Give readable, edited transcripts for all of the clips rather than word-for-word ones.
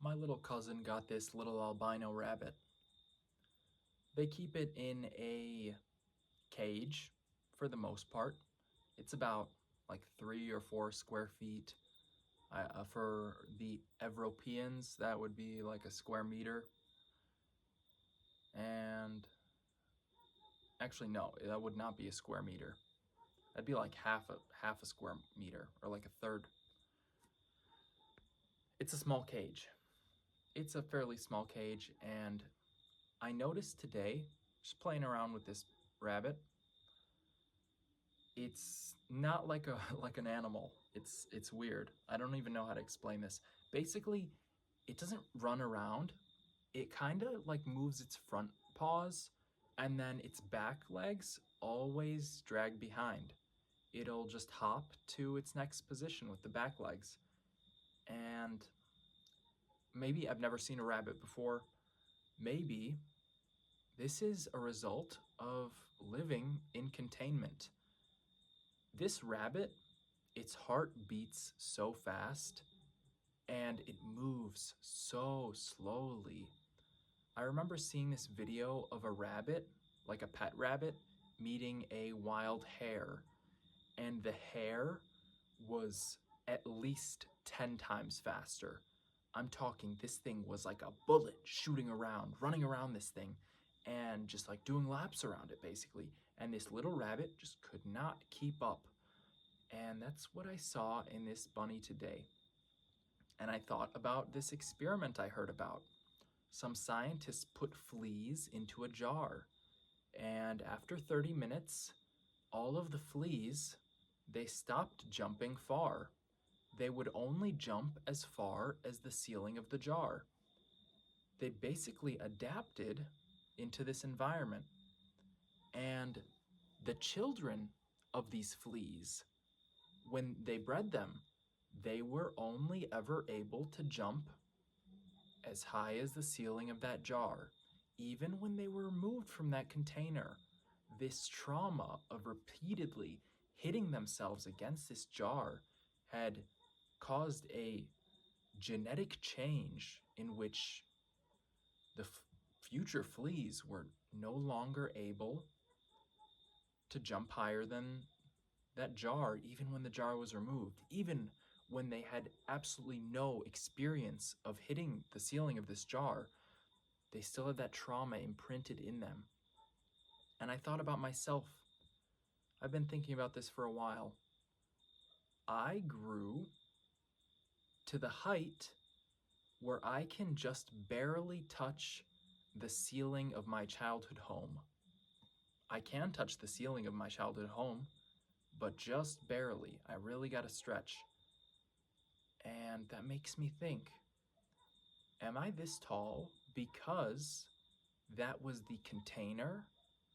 My little cousin got this little albino rabbit. They keep it in a cage for the most part. It's about like 3 or 4 square feet. For the Europeans, that would be like a square meter. And actually, no, that would not be a square meter. That'd be like half a square meter, or like a third. It's a small cage. It's a fairly small cage, and I noticed today, just playing around with this rabbit, it's not like a like an animal. It's weird. I don't even know how to explain this. Basically, it doesn't run around. It kind of like moves its front paws, and then its back legs always drag behind. It'll just hop to its next position with the back legs. And maybe I've never seen a rabbit before. Maybe this is a result of living in containment. This rabbit, its heart beats so fast and it moves so slowly. I remember seeing this video of a rabbit, like a pet rabbit, meeting a wild hare, and the hare was at least 10 times faster. I'm talking, this thing was like a bullet shooting around, running around this thing, and just like doing laps around it basically. And this little rabbit just could not keep up. And that's what I saw in this bunny today. And I thought about this experiment I heard about. Some scientists put fleas into a jar, and after 30 minutes, all of the fleas, they stopped jumping far. They would only jump as far as the ceiling of the jar. They basically adapted into this environment. And the children of these fleas, when they bred them, they were only ever able to jump as high as the ceiling of that jar. Even when they were removed from that container, this trauma of repeatedly hitting themselves against this jar had caused a genetic change in which the future fleas were no longer able to jump higher than that jar, even when the jar was removed, even when they had absolutely no experience of hitting the ceiling of this jar, they still had that trauma imprinted in them. And I thought about myself. I've been thinking about this for a while. I grew to the height where I can just barely touch the ceiling of my childhood home. I can touch the ceiling of my childhood home, but just barely. I really got to stretch. And that makes me think, am I this tall because that was the container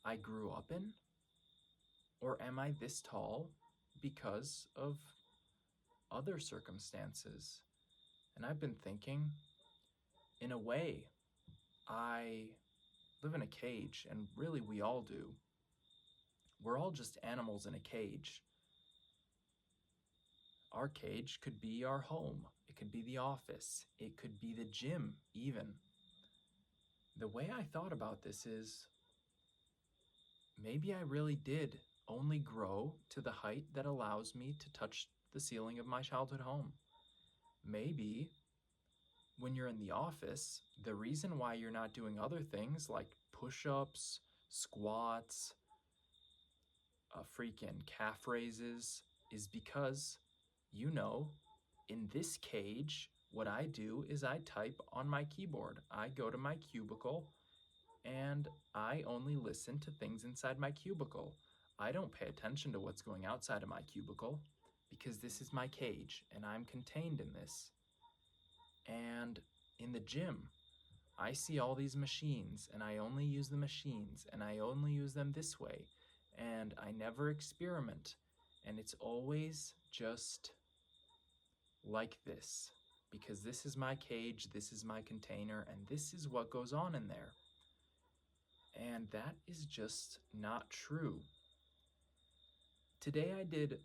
I grew up in? Or am I this tall because of other circumstances? And I've been thinking, in a way, I live in a cage, and really we all do. We're all just animals in a cage. Our cage could be our home. It could be the office. It could be the gym, even. The way I thought about this is, maybe I really did only grow to the height that allows me to touch the ceiling of my childhood home. Maybe when you're in the office, the reason why you're not doing other things like push-ups, squats, freaking calf raises is because, in this cage, what I do is I type on my keyboard. I go to my cubicle and I only listen to things inside my cubicle. I don't pay attention to what's going outside of my cubicle because this is my cage and I'm contained in this. And in the gym, I see all these machines and I only use the machines and I only use them this way and I never experiment, and it's always just like this because this is my cage, this is my container, and this is what goes on in there. And that is just not true. Today I did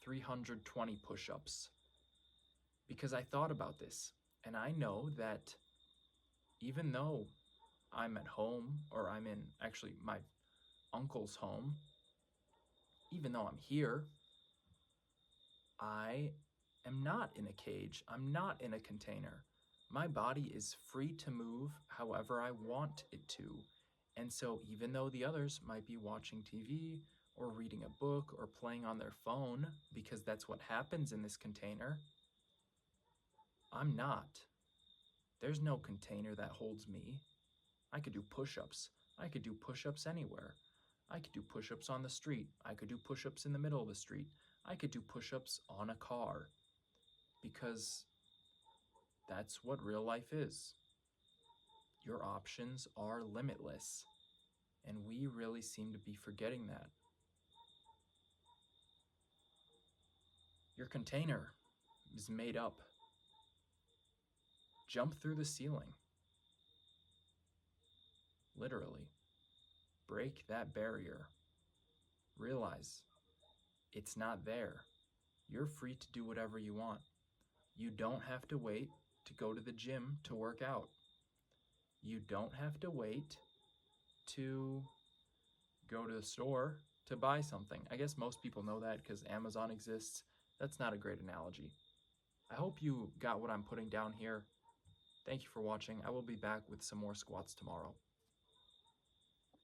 320 push-ups because I thought about this. And I know that even though I'm at home, or I'm in actually my uncle's home, even though I'm here, I am not in a cage. I'm not in a container. My body is free to move however I want it to. And so, even though the others might be watching TV or reading a book or playing on their phone, because that's what happens in this container, I'm not. There's no container that holds me. I could do push ups. I could do push ups anywhere. I could do push ups on the street. I could do push ups in the middle of the street. I could do push ups on a car, because that's what real life is. Your options are limitless, and we really seem to be forgetting that. Your container is made up. Jump through the ceiling. Literally. Break that barrier. Realize it's not there. You're free to do whatever you want. You don't have to wait to go to the gym to work out. You don't have to wait to go to the store to buy something. I guess most people know that because Amazon exists. That's not a great analogy. I hope you got what I'm putting down here. Thank you for watching. I will be back with some more squats tomorrow.